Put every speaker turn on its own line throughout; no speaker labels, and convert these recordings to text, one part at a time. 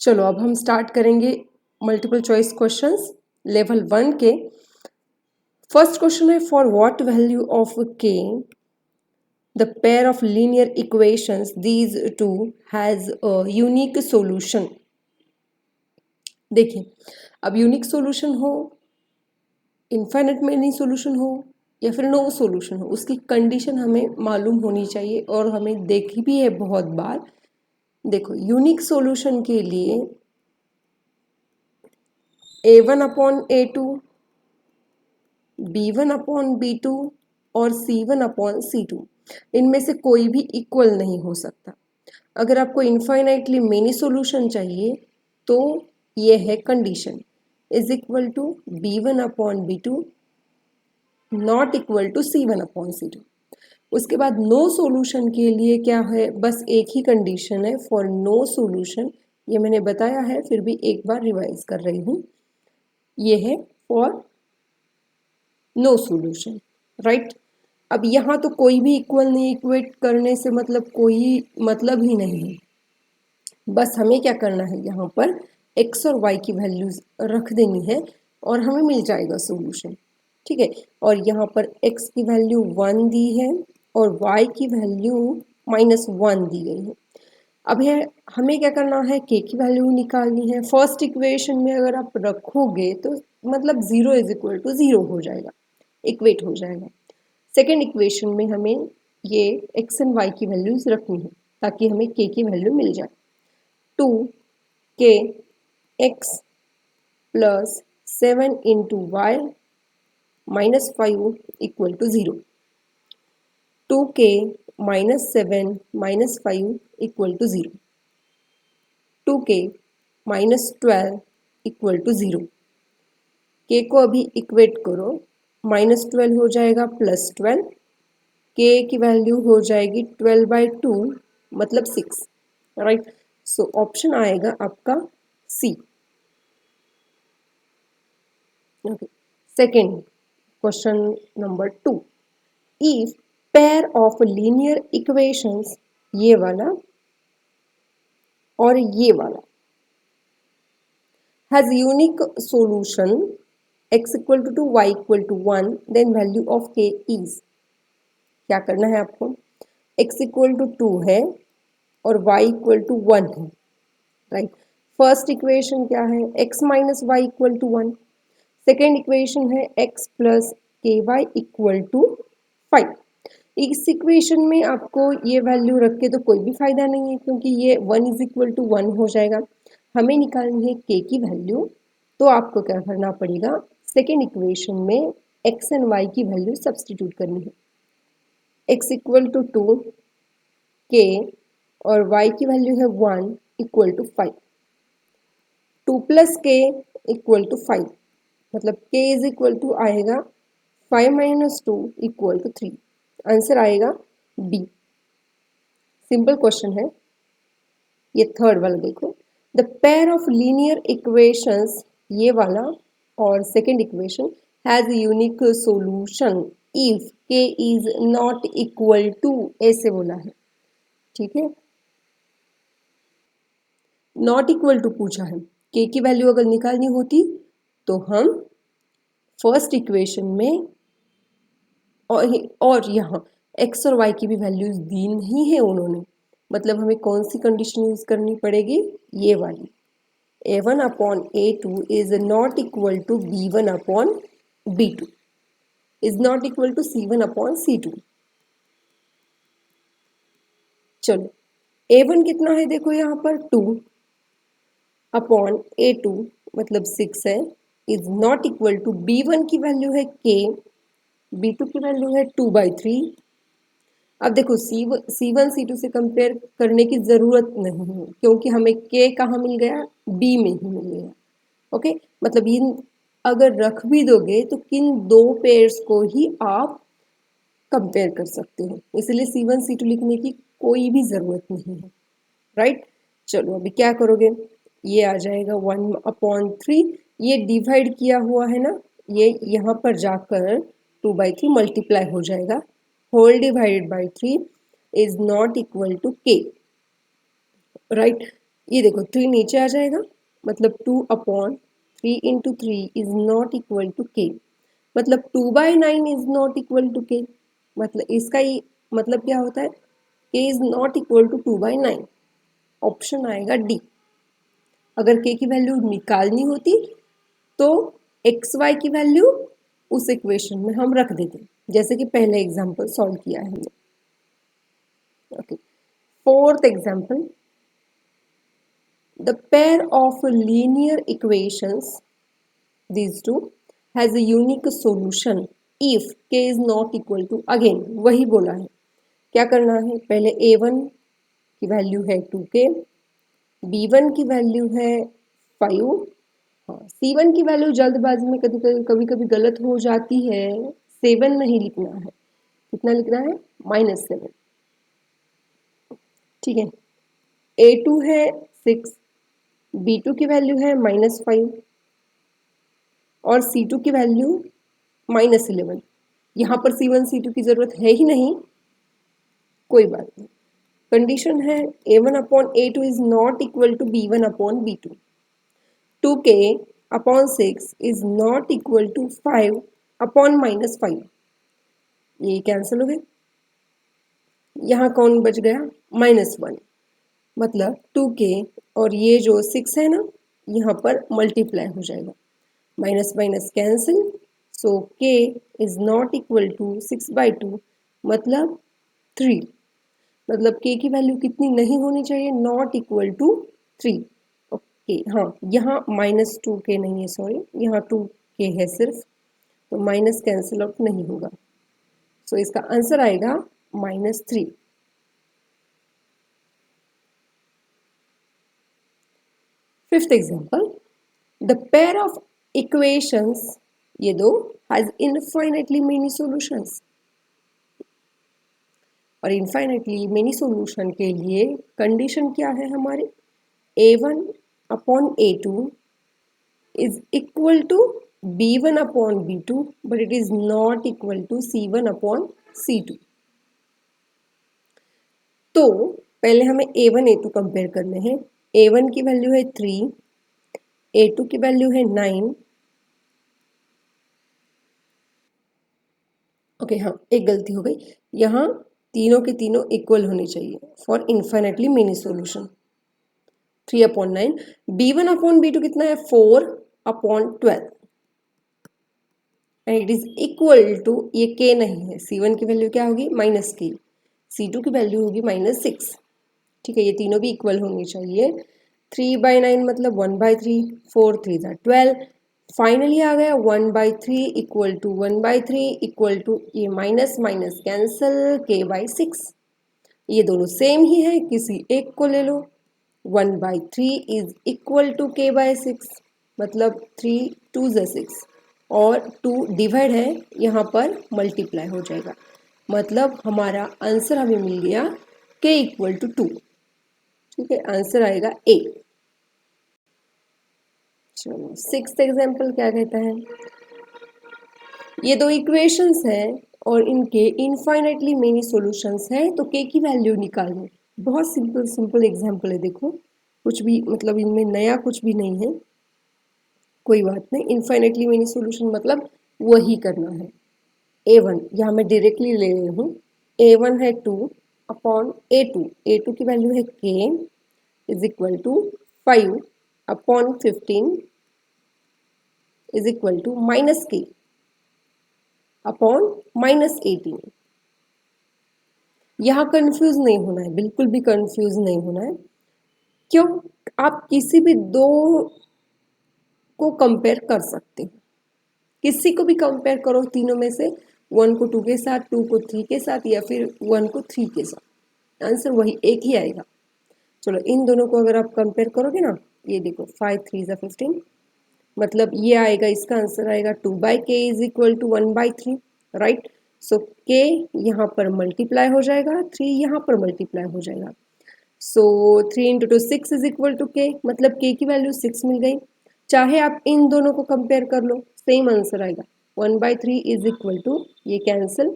चलो अब हम स्टार्ट करेंगे मल्टीपल चॉइस क्वेश्चंस लेवल 1 के। फर्स्ट क्वेश्चन है, फॉर व्हाट वैल्यू ऑफ के the pair of linear equations these two has a unique solution. देखिए, अब यूनिक सॉल्यूशन हो, इनफाइनाइट मेनी सॉल्यूशन हो या फिर नो सॉल्यूशन हो, उसकी कंडीशन हमें मालूम होनी चाहिए और हमें देखी भी है बहुत बार। देखो, यूनिक सॉल्यूशन के लिए a1/a2, b1/b2 और c1/c2, इनमें से कोई भी इक्वल नहीं हो सकता। अगर आपको इनफाइनाइटली मेनी सॉल्यूशन चाहिए तो ये है condition, is equal to b1/b2 not equal to c1/c2। उसके बाद नो सॉल्यूशन के लिए क्या है, बस एक ही कंडीशन है फॉर नो सॉल्यूशन, ये मैंने बताया है फिर भी एक बार रिवाइज कर रही हूँ। ये है फॉर नो सॉल्यूशन, राइट। अब यहाँ तो कोई भी इक्वल नहीं, इक्वेट करने से मतलब कोई मतलब ही नहीं है। बस हमें क्या करना है, यहाँ पर x और y की वैल्यूज रख देनी है और हमें मिल जाएगा सॉल्यूशन, ठीक है। और यहाँ पर x की वैल्यू 1 दी है और y की वैल्यू -1 दी गई है। अब है हमें क्या करना है, k की वैल्यू निकालनी है। फर्स्ट इक्वेशन में अगर आप रखोगे तो मतलब 0 इज इक्वल टू 0 हो जाएगा, इक्वेट हो जाएगा। सेकेंड इक्वेशन में हमें ये x एंड y की वैल्यूज रखनी है ताकि हमें k की वैल्यू मिल जाए। 2k x plus 7 into y -5 equal to 0। 2k -7 -5 equal to 0। 2k -12 equal to 0। k को अभी इक्वेट करो, -12 हो जाएगा +12, k की वैल्यू हो जाएगी 12/2 मतलब 6, राइट। सो ऑप्शन आएगा आपका C. Okay, second question number 2, if pair of linear equations, ये वाला और ये वाला, has unique solution x equal to 2 y equal to 1, then value of k is. क्या करना है आपको, x इक्वल टू 2 है और y इक्वल टू 1 है, राइट। फर्स्ट इक्वेशन क्या है, x minus y equal to 1। Second equation है x plus k y equal to 5। इस इक्वेशन में आपको ये वैल्यू रख के तो कोई भी फायदा नहीं है क्योंकि ये 1 इज इक्वल टू 1 हो जाएगा। हमें निकालनी है k की वैल्यू, तो आपको क्या करना पड़ेगा, सेकेंड इक्वेशन में x एंड y की वैल्यू सब्सटीट्यूट करनी है। x इक्वल टू 2 k और y की वैल्यू है 1 equal to 5। 2 plus k equal to 5, मतलब k इज इक्वल टू आएगा 5 माइनस 2 इक्वल टू 3। आंसर आएगा बी। सिंपल क्वेश्चन है ये। थर्ड वाला देखो, the pair of linear equations, ये वाला और second equation, has unique solution if k is not equal to, ऐसे बोला है, ठीक है। नॉट इक्वल टू पूछा है, k की वैल्यू अगर निकालनी होती तो हम फर्स्ट इक्वेशन में और यहाँ x और y की भी वैल्यूज दी नहीं है उन्होंने, मतलब हमें कौन सी कंडीशन यूज करनी पड़ेगी, ये वाली, a1/a2 is not equal to b1/b2 is not equal to c1/c2। चलो, a1 कितना है, देखो यहाँ पर 2/a2 मतलब 6 है, is not equal to b1 की वैल्यू है k, b2 की वैल्यू है 2/3। अब देखो C1 C2 से कंपेयर करने की ज़रूरत नहीं है क्योंकि हमें k कहाँ मिल गया, b में ही मिल गया, ओके। मतलब इन अगर रख भी दोगे तो किन दो पेयर्स को ही आप कंपेयर कर सकते हो, इसलिए C1 C2 लिखने की कोई भी ज़रूरत नहीं है, राइट। चलो अभी क्या करोगे, ये आ जाएगा 1/3, ये डिवाइड किया हुआ है ना, ये यहाँ पर जाकर 2/3 मल्टीप्लाई हो जाएगा, whole divided by 3 is not equal to k, right. ये देखो 3 नीचे आ जाएगा, मतलब 2/3 into 3 is not equal to k, मतलब 2/9 is not equal to k, मतलब इसका ही मतलब क्या होता है, k is not equal to 2/9। Option आएगा डी। अगर के की वैल्यू निकालनी होती तो एक्स वाई की वैल्यू उस इक्वेशन में हम रख देते, जैसे कि पहले एग्जाम्पल सॉल्व किया है हमने। Okay, fourth example, the pair of linear equations these two has a unique solution if k is not equal to, again वही बोला है, क्या करना है, पहले a1 की वैल्यू है 2k, b1 की वैल्यू है 5, हाँ c1 की वैल्यू जल्दबाजी में कभी कभी गलत हो जाती है, 7 नहीं लिखना है, कितना लिखना है, -7, ठीक है। a2 है 6, b2 की वैल्यू है -5 और c2 की वैल्यू -11। यहाँ पर C1 C2 की जरूरत है ही नहीं, कोई बात नहीं। कंडीशन है A1/A2 is not equal to B1/B2, 2k/6 is not equal to 5/-5, ये कैंसिल हो गए, यहाँ कौन बच गया, -1, मतलब 2k और ये जो 6 है ना, यहाँ पर मल्टीप्लाई हो जाएगा, minus minus cancel, so k is not equal to 6/2, मतलब 3, मतलब k की वैल्यू कितनी नहीं होनी चाहिए, नॉट इक्वल टू 3। ओके, हाँ यहाँ -2k नहीं है, सॉरी यहाँ 2k है सिर्फ, तो माइनस कैंसिल आउट नहीं होगा, सो इसका आंसर आएगा -3। Fifth example, the pair of equations, ये दो, हैज इनफाइनाइटली मेनी सॉल्यूशंस, और इनफाइनाइटली मेनी सॉल्यूशन के लिए कंडीशन क्या है हमारे, A1/A2 is equal to B1/B2 but it is not equal to C1/C2। तो पहले हमें A1 A2 कंपेयर करने हैं। A1 की वैल्यू है 3, A2 की वैल्यू है 9। ओके, हाँ एक गलती हो गई, यहाँ तीनों के तीनों इक्वल होने चाहिए for infinitely many solution. 3/9, B1/B2 कितना है, 4/12, and it is equal to, ये k नहीं है, C1 की वैल्यू क्या होगी, -k, C2 की वैल्यू होगी -6, ठीक है, ये तीनों भी इक्वल होनी चाहिए। 3/9 मतलब 1/3, 4 3 12, फाइनली आ गया 1/3 इक्वल टू 1/3 इक्वल टू, ये माइनस माइनस कैंसल, k/6, ये दोनों सेम ही है, किसी एक को ले लो, 1/3 इज इक्वल टू k/6, मतलब 3 2 6 और 2 डिवाइड है, यहाँ पर मल्टीप्लाई हो जाएगा, मतलब हमारा आंसर हमें मिल गया k इक्वल टू 2, ठीक है, आंसर आएगा ए। चलो सिक्स्थ एग्जाम्पल क्या कहता है, ये दो इक्वेशंस हैं और इनके इनफाइनाइटली मेनी सॉल्यूशंस हैं, तो k की वैल्यू निकालनी, बहुत सिंपल सिंपल एग्जाम्पल है, देखो कुछ भी मतलब इनमें नया कुछ भी नहीं है, कोई बात नहीं, इनफाइनाइटली मेनी सॉल्यूशन मतलब वही करना है। A1 यहाँ मैं डायरेक्टली ले रही हूँ, A1 है 2/A2, A2 की वैल्यू है k is equal to 5/15 is equal to -k upon -18। यहाँ कंफ्यूज नहीं होना है, बिल्कुल भी कंफ्यूज नहीं होना है, क्यों, आप किसी भी दो को कंपेयर कर सकते हो, किसी को भी कंपेयर करो तीनों में से, 1 को 2 के साथ, 2 को 3 के साथ, या फिर 1 को 3 के साथ, आंसर वही एक ही आएगा। चलो इन दोनों को अगर आप कंपेयर करोगे ना, ये देखो 5 3 15, मतलब ये आएगा, इसका आंसर आएगा 2/k is equal to 1/3, right. So k यहाँ पर मल्टीप्लाई हो जाएगा, 3 यहाँ पर मल्टीप्लाई हो जाएगा, so 3 into 2 6 is equal to k, मतलब k की वैल्यू 6 मिल गई। चाहे आप इन दोनों को कंपेयर कर लो, सेम आंसर आएगा, 1/3 इज इक्वल टू, ये कैंसिल,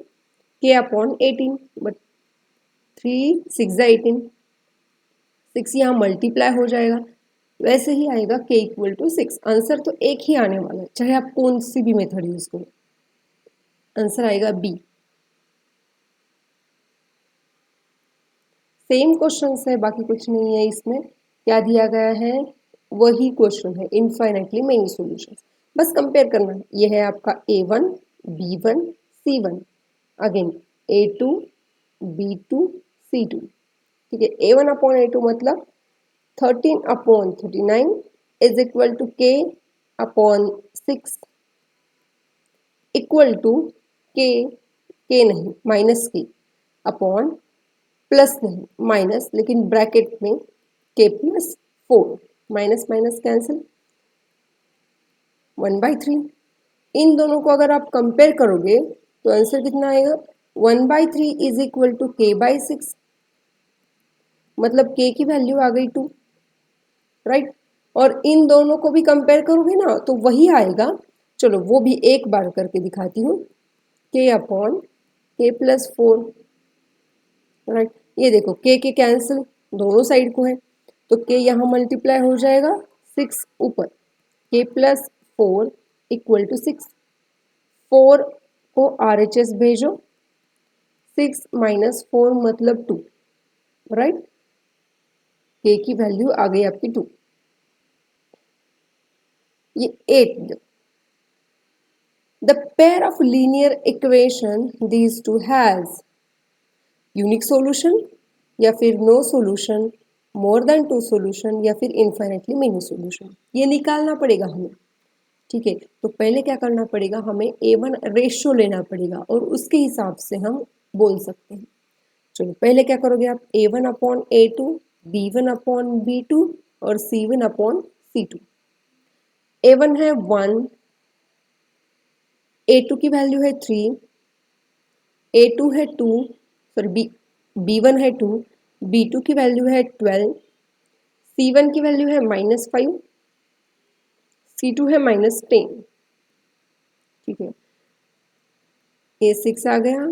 k/18, बट 3 6 18, 6 यहाँ मल्टीप्लाई हो जाएगा, वैसे ही आएगा k इक्वल टू 6। आंसर तो एक ही आने वाला है, चाहे आप कौन सी भी मेथड यूज करो, आंसर आएगा बी। सेम क्वेश्चन है, बाकी कुछ नहीं है इसमें। क्या दिया गया है, वही क्वेश्चन है, इनफाइनाइटली मेनी सॉल्यूशंस, बस कंपेयर करना है। ये है आपका A1 B1 C1, again A2 B2 C2, ठीक है। A1 अपॉन A2 मतलब 13 upon 39 is equal to K upon 6 equal to K नहीं माइनस K अपॉन प्लस नहीं माइनस, लेकिन ब्रैकेट में K plus 4, minus minus cancel, 1/3। इन दोनों को अगर आप कंपेयर करोगे तो आंसर कितना आएगा, 1/3 इज इक्वल टू K/6, मतलब K की वैल्यू आ गई 2, राइट। और इन दोनों को भी कंपेयर करोगे ना तो वही आएगा। चलो वो भी एक बार करके दिखाती हूँ, K upon K plus 4, right. ये देखो K कैंसिल दोनों साइड को है, तो K यहाँ मल्टीप्लाई हो जाएगा 6 ऊपर, K प्लस 4 इक्वल टू 6, 4 को RHS भेजो, 6 माइनस 4 मतलब 2, राइट। K की वैल्यू आ गई आपकी 2। ये 8, the pair of linear equation these two has unique solution या फिर no solution, more than 2 solution या फिर इनफाइनाइटली मेनी सॉल्यूशन, ये निकालना पड़ेगा हमें, ठीक है। तो पहले क्या करना पड़ेगा, हमें A1 रेशियो लेना पड़ेगा और उसके हिसाब से हम बोल सकते हैं। चलो पहले क्या करोगे आप, A1 upon A2, B1 upon B2 और C1 अपॉन C2। A1 है 1, A2 की वैल्यू है 3, A2 है 2, सॉरी B1 है 2, B2 की वैल्यू है 12, C1 की वैल्यू है -5, C2 है -10, ठीक है। ये 6 आ गया,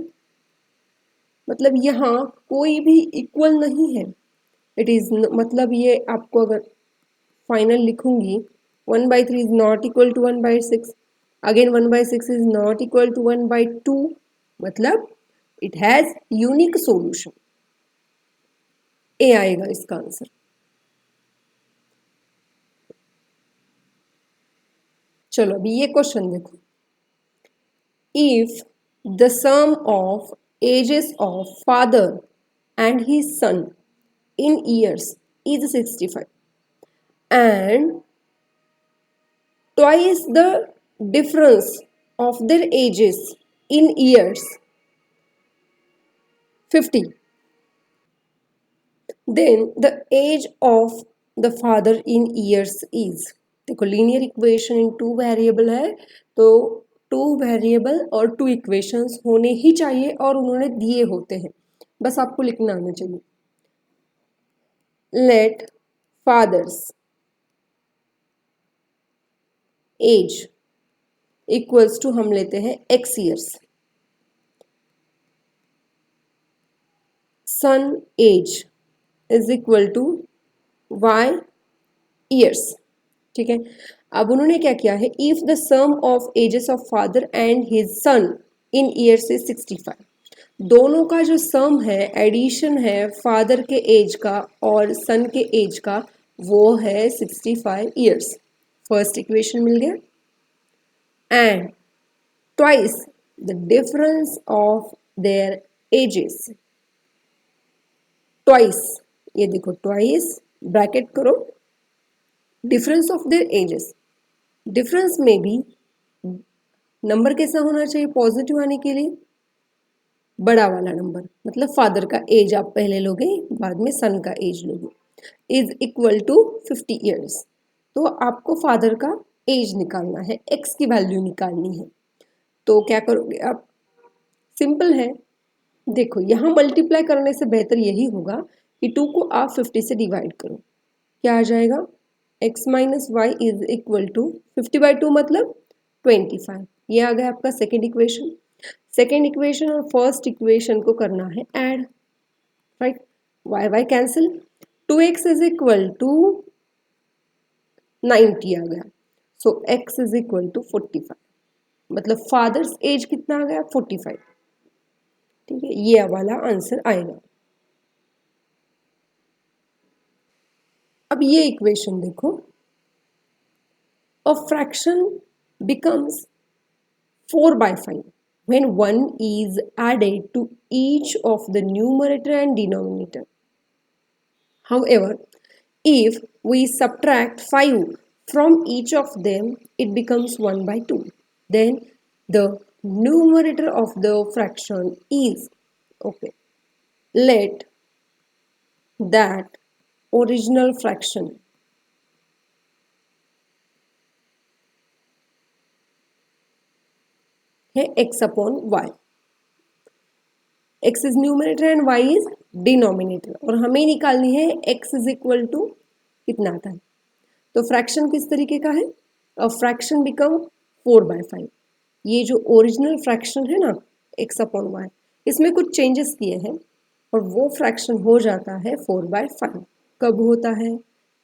मतलब यहाँ कोई भी इक्वल नहीं है, इट इज मतलब ये आपको अगर फाइनल लिखूंगी 1/3 is not equal to 1/6, again 1/6 is not equal to 1/2, मतलब it has unique solution, A आएगा इसका आंसर। चलो अभी ये क्वेश्चन देखो, if the sum of ages of father and his son in years is 65 and twice the difference of their ages in years 50, then the age of the father in years is, देखो linear equation in 2 variable है, तो 2 variable और 2 equations होने ही चाहिए और उन्होंने दिए होते हैं, बस आपको लिखना आना चाहिए। Let father's age equals to, हम लेते हैं x years, son age is equal to y years, ठीक है। अब उन्होंने क्या किया है, if the sum of ages of father and his son in years is 65, दोनों का जो सम है, एडिशन है फादर के एज का और सन के एज का, वो है 65 ईयर्स। फर्स्ट इक्वेशन मिल गया, and twice the difference of their edges, twice, ये देखो ट्वाइस ब्रैकेट करो, difference of their edges, difference में भी नंबर कैसा होना चाहिए पॉजिटिव आने के लिए, बड़ा वाला नंबर, मतलब फादर का एज आप पहले लोगे, बाद में सन का एज लोगे, इज इक्वल टू 50 ईयर्स। तो आपको फादर का एज निकालना है, एक्स की वैल्यू निकालनी है, तो क्या करोगे आप, सिंपल है, देखो यहाँ मल्टीप्लाई करने से बेहतर यही होगा कि 2 को आप 50 से डिवाइड करो, क्या आ जाएगा, x minus y is equal to 50/2 मतलब 25, ये आ गया आपका सेकेंड इक्वेशन। सेकेंड इक्वेशन और फर्स्ट इक्वेशन को करना है add, right, y cancel, 2x is equal to 90 आ गया, so x is equal to 45, मतलब फादर्स एज कितना आ गया 45। ठीक है, ये वाला आंसर आएगा। अब ये इक्वेशन देखो, a fraction becomes 4/5 when 1 is added to each of the numerator and denominator. However, if we subtract 5 from each of them, it becomes 1/2. Then the numerator of the fraction is, okay, let that original fraction है x upon y. x is numerator and y is denominator, और हमें निकालनी है x is equal to कितना आता है। तो fraction किस तरीके का है, अ फ्रैक्शन बिकम 4/5। ये जो ओरिजिनल फ्रैक्शन है ना x अपॉन y, इसमें कुछ चेंजेस किए हैं और वो फ्रैक्शन हो जाता है 4/5। कब होता है,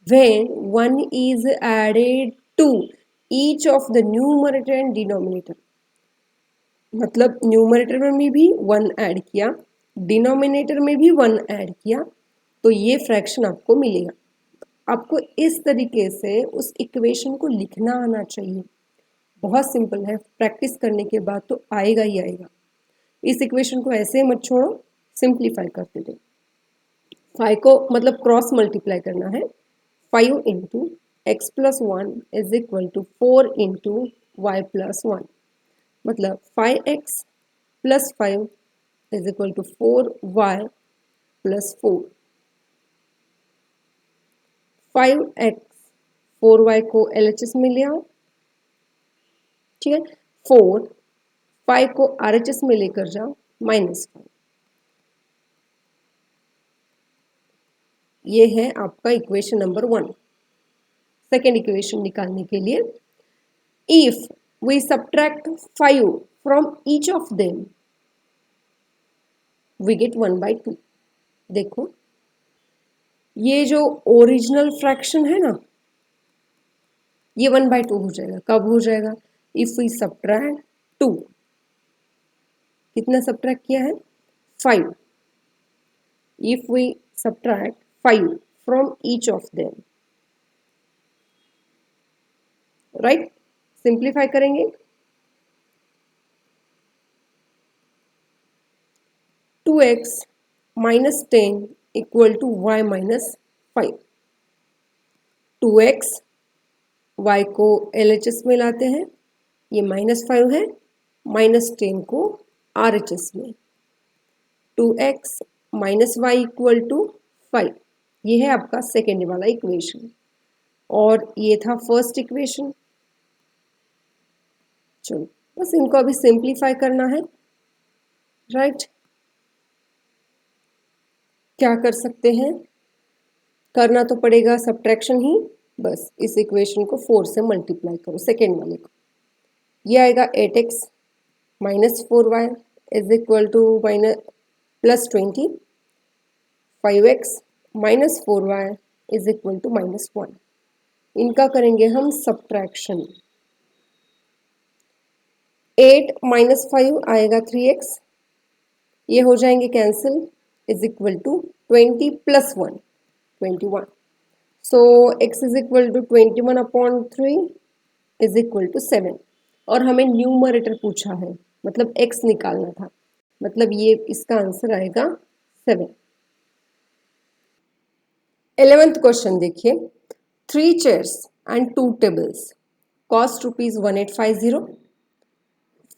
when 1 is added to each of the numerator and denominator, मतलब न्यूमरेटर में भी 1 ऐड किया, डिनोमिनेटर में भी 1 ऐड किया, तो ये फ्रैक्शन आपको मिलेगा। आपको इस तरीके से उस इक्वेशन को लिखना आना चाहिए। बहुत सिंपल है, प्रैक्टिस करने के बाद तो आएगा ही आएगा। इस इक्वेशन को ऐसे मत छोड़ो, सिंप्लीफाई करते दो। 5 को मतलब क्रॉस मल्टीप्लाई करना है, 5 into x plus 1 is equal to 4 into y plus 1, मतलब 5x plus 5 is equal to 4y plus 4। 5x 4y को LHS में ले आओ, ठीक है, 4 5 को RHS में लेकर जाओ, -5। ये है आपका इक्वेशन नंबर 1। सेकेंड इक्वेशन निकालने के लिए, if we subtract 5 from each of them we get 1/2। देखो ये जो ओरिजिनल फ्रैक्शन है ना, ये 1/2 हो जाएगा। कब हो जाएगा, इफ वी सब्ट्रैक्ट 2, कितना सब्ट्रैक्ट किया है 5, if we subtract 5 from each of them, right, simplify करेंगे, 2x minus 10 equal to y minus 5। 2x y को LHS में लाते हैं, ये -5 है, -10 को RHS में, 2x minus y equal to 5। ये है आपका सेकेंड वाला इक्वेशन, और ये था फर्स्ट इक्वेशन। चलो बस इनको अभी सिंप्लीफाई करना है, राइट। क्या कर सकते हैं, करना तो पड़ेगा सब्ट्रैक्शन ही, बस इस इक्वेशन को 4 से मल्टीप्लाई करो सेकेंड वाले को, ये आएगा 8x minus 4y is equal to plus 20, 5x minus 4y is equal to -1। इनका करेंगे हम सब्ट्रैक्शन, 8 माइनस 5 आएगा 3x, ये हो जाएंगे cancel, is equal to 20 plus 1 21। So x is equal to 21/3 is equal to 7, और हमें न्यूमरेटर पूछा है, मतलब x निकालना था, मतलब ये इसका आंसर आएगा 7। 11th क्वेश्चन देखिए, 3 chairs and 2 tables cost ₹1850,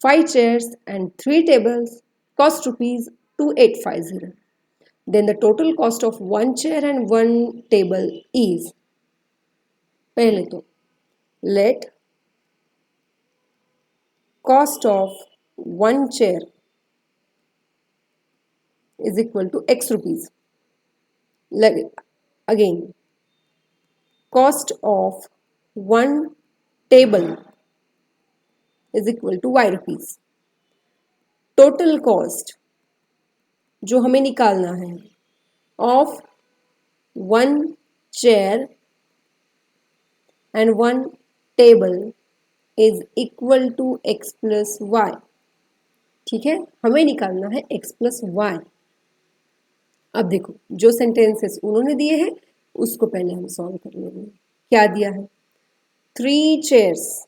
5 chairs and 3 tables cost ₹2850. Then the total cost of 1 chair and 1 table is, पहले तो let cost of 1 chair is equal to x rupees. Again, cost of 1 table is equal to y rupees. Total cost जो हमें निकालना है of 1 chair and 1 table is equal to x plus y। ठीक है, हमें निकालना है x plus y। अब देखो जो सेंटेंसेस उन्होंने दिए हैं उसको पहले हम सॉल्व कर लेंगे। क्या दिया है, 3 चेयर्स,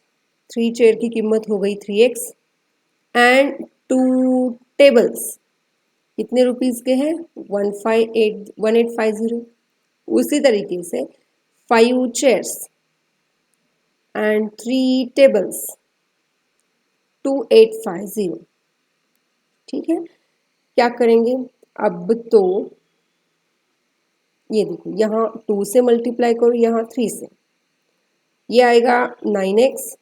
3 चेयर की कीमत हो गई 3x एंड 2 टेबल्स कितने रुपीस के हैं 1850। उसी तरीके से 5 चेयर्स एंड 3 टेबल्स 2850। ठीक है, क्या करेंगे अब, तो ये देखो यहाँ 2 से मल्टीप्लाई करो, यहाँ 3 से, ये आएगा 9x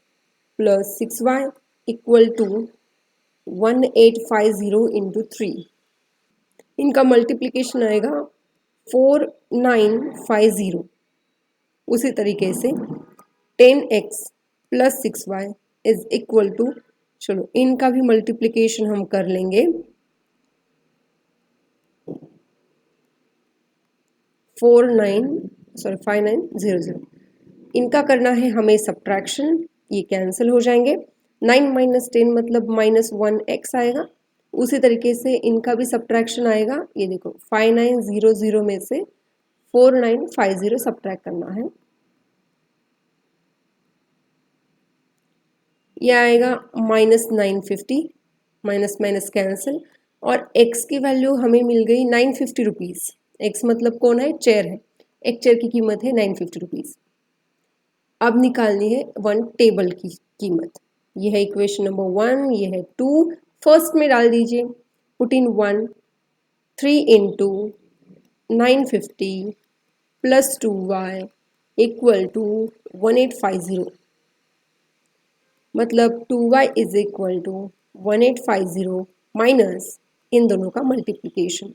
plus 6y equal to 1850 into 3। इनका मल्टीप्लिकेशन आएगा 4950। उसी तरीके से 10x plus 6y is equal to, चलो इनका भी मल्टीप्लिकेशन हम कर लेंगे, 5900। इनका करना है हमें सब्ट्रैक्शन, ये कैंसिल हो जाएंगे, 9 माइनस 10 मतलब -1x आएगा। उसी तरीके से इनका भी सब्ट्रैक्शन आएगा, ये देखो 5900 में से 4950 सब्ट्रैक्ट करना है, ये आएगा -950, माइनस माइनस कैंसिल, और x की वैल्यू हमें मिल गई 950 रुपीज़। x मतलब कौन है, चेयर है, एक चेयर की कीमत है 950 रुपीज़। अब निकालनी है 1 टेबल की कीमत। ये है इक्वेशन नंबर 1, ये है 2। फर्स्ट में डाल दीजिए, put in 1, 3 into 950 plus 2y equal to 1850, मतलब 2y is equal to 1850 minus इन दोनों का मल्टीप्लिकेशन।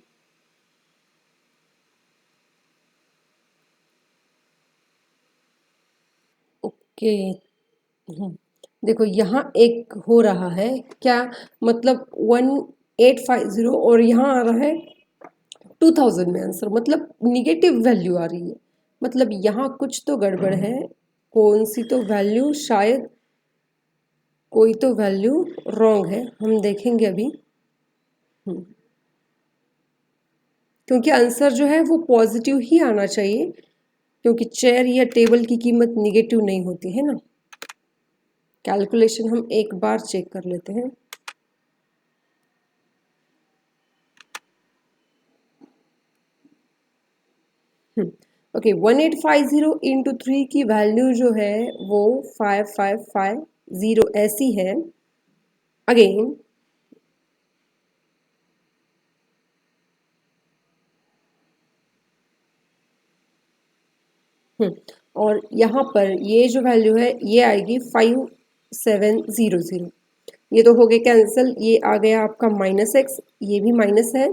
ओके, देखो यहाँ एक हो रहा है क्या, मतलब 1850 और यहाँ आ रहा है 2000 में आंसर, मतलब निगेटिव वैल्यू आ रही है, मतलब यहाँ कुछ तो गड़बड़ है। कौन सी तो वैल्यू, शायद कोई तो वैल्यू रॉन्ग है, हम देखेंगे अभी। क्योंकि आंसर जो है वो पॉजिटिव ही आना चाहिए, क्योंकि चेयर या टेबल की कीमत निगेटिव नहीं होती है ना। कैलकुलेशन हम एक बार चेक कर लेते हैं। ओके, 1850 इंटू 3 की वैल्यू जो है वो 5550 ऐसी है। अगेन और यहाँ पर ये जो वैल्यू है ये आएगी 5700। ये तो हो गए कैंसिल, ये आ गया आपका -x, ये भी माइनस है,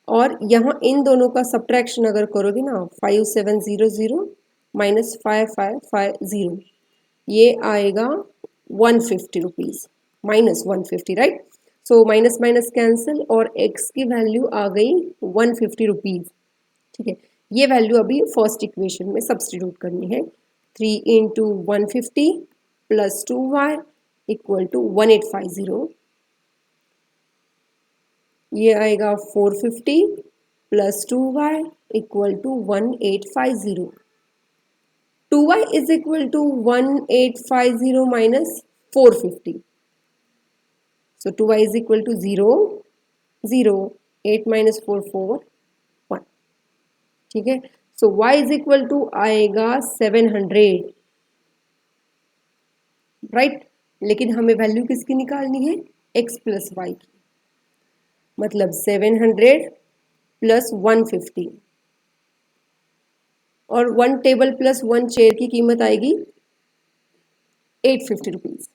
और यहाँ इन दोनों का सब्ट्रैक्शन अगर करोगे ना, 5700 माइनस 5550, ये आएगा 150 rupees, -150, right. So minus minus cancel और x की वैल्यू आ गई 150 रुपीज़। ठीक है, ये वैल्यू अभी फर्स्ट इक्वेशन में सब्सटीट्यूट करनी है। 3 into 150 plus 2y equal to 1850, ये आएगा 450 plus 2y equal to 1850। 2y is equal to 1850 minus 450, so 2y is equal to 0, 0, 8 minus 4, 4, 1। ठीक है, so y is equal to आएगा 700, राइट। लेकिन हमें वैल्यू किसकी निकालनी है, x प्लस वाई की, मतलब 700 प्लस 150, और 1 टेबल प्लस 1 चेयर की कीमत आएगी 850 रुपीज़।